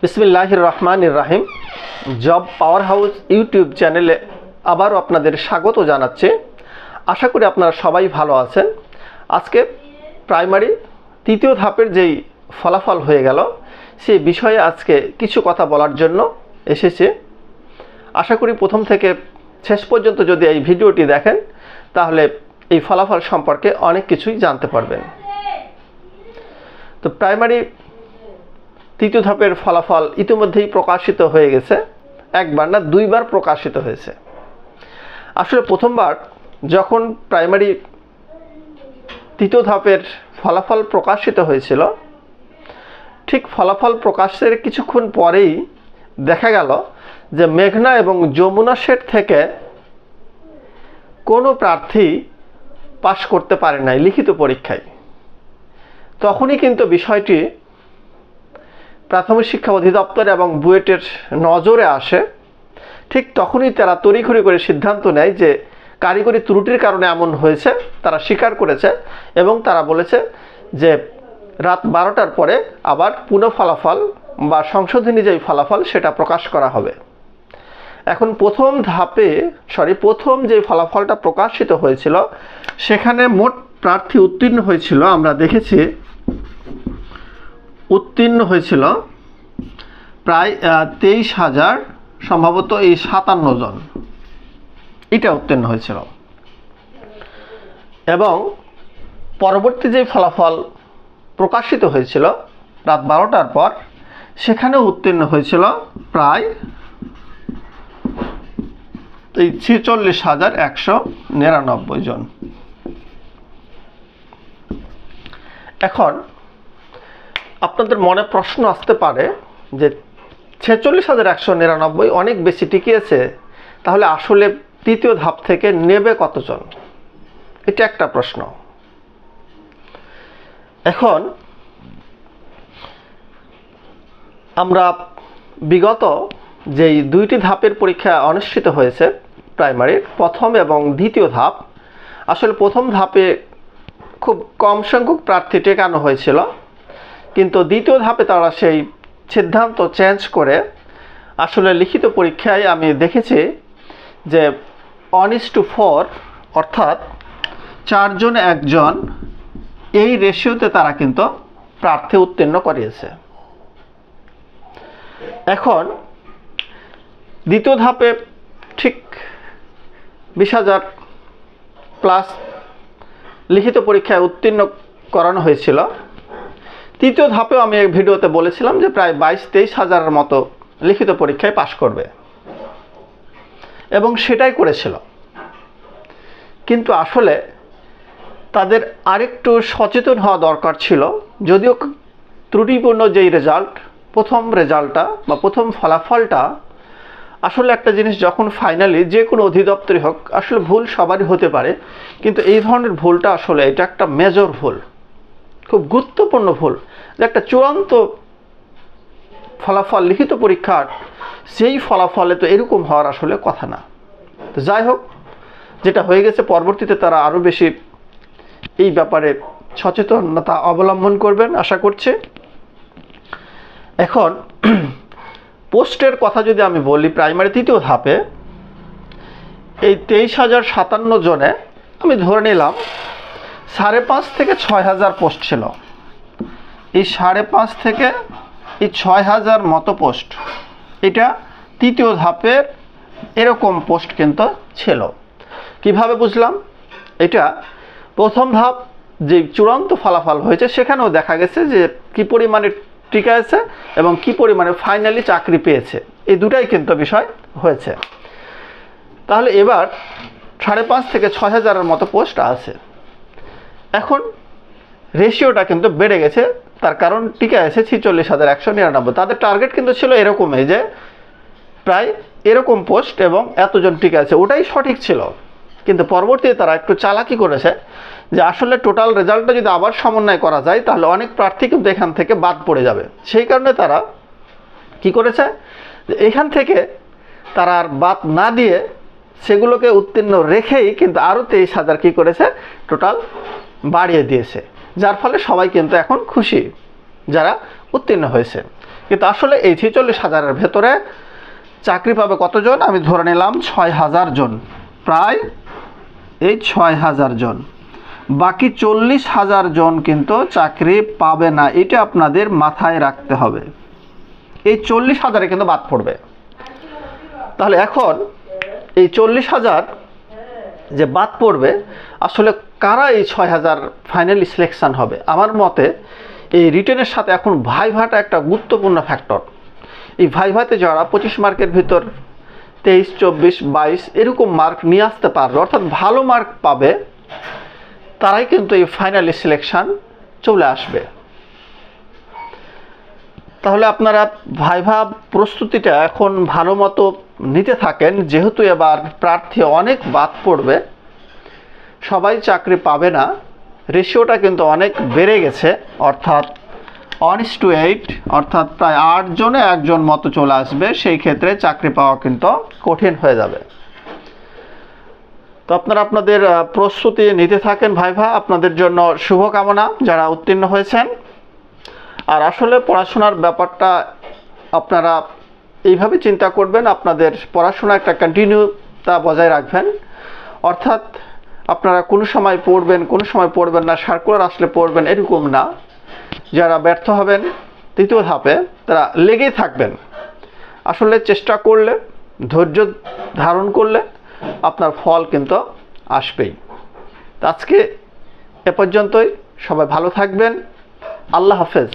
বিসমিল্লাহির রহমানির রহিম। Job power house YouTube চ্যানেলে আবারও আপনাদের স্বাগত জানাচ্ছি। আশা করি আপনারা সবাই ভালো আছেন। আজকে প্রাইমারি তৃতীয় ধাপের যেই ফলাফল হয়ে গেল সেই বিষয়ে আজকে কিছু কথা বলার জন্য এসেছে। আশা করি প্রথম থেকে শেষ পর্যন্ত যদি এই ভিডিওটি দেখেন তাহলে এই ফলাফল সম্পর্কে অনেক কিছুই জানতে পারবেন। তো প্রাইমারি তৃতীয় ধাপের ফলাফল ইতিমধ্যেই প্রকাশিত হয়ে গেছে। একবার না দুইবার প্রকাশিত হয়েছে। আসলে প্রথমবার যখন প্রাইমারি তৃতীয় ধাপের ফলাফল প্রকাশিত হয়েছিল, ঠিক ফলাফল প্রকাশের কিছুক্ষণ পরেই দেখা গেল যে মেঘনা এবং যমুনা সেট থেকে কোনো প্রার্থী পাশ করতে পারে নাই লিখিত পরীক্ষায়। তখনই কিন্তু বিষয়টি প্রাথমিক শিক্ষা অধিদপ্তর এবং বুয়েটের নজরে আসে। ঠিক তখনই তারা তড়িঘড়ি করে সিদ্ধান্ত নেয় যে কারিগরি ত্রুটির কারণে এমন হয়েছে, তারা স্বীকার করেছে এবং তারা বলেছে যে রাত 12টার পরে আবার পুনঃ ফলাফল বা সংশোধনী যেই ফলাফল সেটা প্রকাশ করা হবে। এখন প্রথম যে ফলাফলটা প্রকাশিত হয়েছিল সেখানে মোট প্রার্থী উত্তীর্ণ হয়েছিল, আমরা দেখেছি উত্তীর্ণ হয়েছিল প্রায় 23,000, সম্ভবত এই 57 জন এটা উত্তীর্ণ হয়েছিল। এবং পরবর্তী যে ফলাফল প্রকাশিত হয়েছিল রাত 12টার পর সেখানে উত্তীর্ণ হয়েছিল প্রায় এই 46,199 জন। এখন আপনাদের মনে প্রশ্ন আসতে পারে যে 46,199 অনেক বেশি টিকিয়েছে, তাহলে আসলে তৃতীয় ধাপ থেকে নেবে কতজন? এটা একটা প্রশ্ন। এখন আমরা বিগত যেই দুইটি ধাপের পরীক্ষা অনুষ্ঠিত হয়েছে প্রাইমারির প্রথম এবং দ্বিতীয় ধাপ, আসলে প্রথম ধাপে খুব কম সংখ্যক প্রার্থী টেকানো হয়েছিল, কিন্তু দ্বিতীয় ধাপে তারা সেই সিদ্ধান্ত চেঞ্জ করে আসলে লিখিত পরীক্ষায় আমি দেখেছি যে 1:4 অর্থাৎ 4 জন 1 জন এই রেশিওতে তারা কিন্তু প্রার্থী উত্তীর্ণ করিয়েছে। এখন দ্বিতীয় ধাপে ঠিক 20,000 প্লাস লিখিত পরীক্ষায় উত্তীর্ণ করানো হয়েছিল। তৃতীয় ধাপেও আমি এক ভিডিওতে বলেছিলাম যে প্রায় 22-23 হাজারের মতো লিখিত পরীক্ষায় পাশ করবে এবং সেটাই করেছিল। কিন্তু আসলে তাদের আরেকটু সচেতন হওয়া দরকার ছিল। যদিও ত্রুটিপূর্ণ যেই প্রথম রেজাল্টটা বা প্রথম ফলাফলটা, আসলে একটা জিনিস যখন ফাইনালি যে কোনো অধিদপ্তরই হোক, আসলে ভুল সবারই হতে পারে, কিন্তু এই ধরনের ভুলটা আসলে এটা একটা মেজর ভুল, খুব গুরুত্বপূর্ণ ভুল। যে একটা চূড়ান্ত ফলাফল লিখিত পরীক্ষার সেই ফলাফলে তো এরকম হওয়ার আসলে কথা না। তো যাই হোক, যেটা হয়ে গেছে, পরবর্তীতে তারা আরও বেশি এই ব্যাপারে সচেতনতা অবলম্বন করবেন আশা করছি। এখন পোস্টের কথা যদি আমি বলি, প্রাইমারি তৃতীয় ধাপে এই 23,057 জনে আমি ধরে নিলাম 5.5 থেকে 6,000 পোস্ট ছিল। এই 5.5 থেকে এই 6,000 মতো পোস্ট, এটা তৃতীয় ধাপের এরকম পোস্ট কিন্তু ছিল। কিভাবে বুঝলাম? এটা প্রথম ধাপ যে চূড়ান্ত ফলাফল হয়েছে সেখানেও দেখা গেছে যে কি পরিমাণে টিকা আছে এবং কি পরিমাণে ফাইনালি চাকরি পেয়েছে, এই দুটাই কিন্তু বিষয় হয়েছে। তাহলে এবার 5.5 থেকে 6,000-এর মতো পোস্ট আছে। এখন রেশিওটা কিন্তু বেড়ে গেছে, তার কারণ টিকা আছে 46,199। তাদের টার্গেট কিন্তু ছিল এরকমই যে প্রায় এরকম পোস্ট এবং এতজন টিকা আছে, ওটাই সঠিক ছিল। কিন্তু পরবর্তীতে তারা একটু চালাকি করেছে যে আসলে টোটাল রেজাল্টটা যদি আবার সমন্বয় করা যায় তাহলে অনেক প্রার্থী কিন্তু এখান থেকে বাদ পড়ে যাবে। সেই কারণে তারা কি করেছে, যে এখান থেকে তারা আর বাদ না দিয়ে সেগুলোকে উত্তীর্ণ রেখেই কিন্তু আরও 23,000 কী করেছে, টোটাল বাড়িয়ে দিয়েছে, যার ফলে সবাই কিন্তু এখন খুশি যারা উত্তীর্ণ হয়েছে। কিন্তু আসলে এই 46,000-এর ভেতরে চাকরি পাবে কতজন? আমি ধরে নিলাম 6,000 জন, প্রায় এই 6,000 জন। বাকি 40,000 জন কিন্তু চাকরি পাবে না, এটা আপনাদের মাথায় রাখতে হবে। এই 40,000-এ কিন্তু বাদ পড়বে। তাহলে এখন এই 40,000 যে বাদ পড়বে, আসলে কারা এই 6,000 ফাইনালি সিলেকশন হবে? আমার মতে এই রিটেনের সাথে এখন ভাইভাটা একটা গুরুত্বপূর্ণ ফ্যাক্টর। এই ভাইভাতে যারা 25 মার্কের ভিতর 23, 24, 22 এরকম মার্ক নিয়ে আসতে পারবে, অর্থাৎ ভালো মার্ক পাবে, তারাই কিন্তু এই ফাইনালি সিলেকশন চলে আসবে। তাহলে আপনারা ভাইভা প্রস্তুতিটা এখন ভালো মতো নিতে থাকেন, যেহেতু এবার প্রার্থী অনেক বাদ পড়বে, সবাই চাকরি পাবে না, রেশিওটা কিন্তু অনেক বেড়ে গেছে, অর্থাৎ 1:8, অর্থাৎ প্রায় 8 জনে 1 জন মতো চলে আসবে। সেই ক্ষেত্রে চাকরি পাওয়া কিন্তু কঠিন হয়ে যাবে। তো আপনারা আপনাদের প্রস্তুতি নিতে থাকেন ভাইভা, আপনাদের জন্য শুভকামনা যারা উত্তীর্ণ হয়েছেন। আর আসলে পড়াশোনার ব্যাপারটা আপনারা এইভাবে চিন্তা করবেন, আপনাদের পড়াশোনা একটা কন্টিনিউতা বজায় রাখবেন, অর্থাৎ আপনারা কোনো সময় পড়বেন, কোনো সময় পড়বেন না, সার্কুলার আসলে পড়বেন, এরকম না। যারা ব্যর্থ হবেন তৃতীয় ধাপে, তারা লেগেই থাকবেন। আসলে চেষ্টা করলে, ধৈর্য ধারণ করলে আপনার ফল কিন্তু আসবেই। আজকে এ পর্যন্তই, সবাই ভালো থাকবেন, আল্লাহ হাফেজ।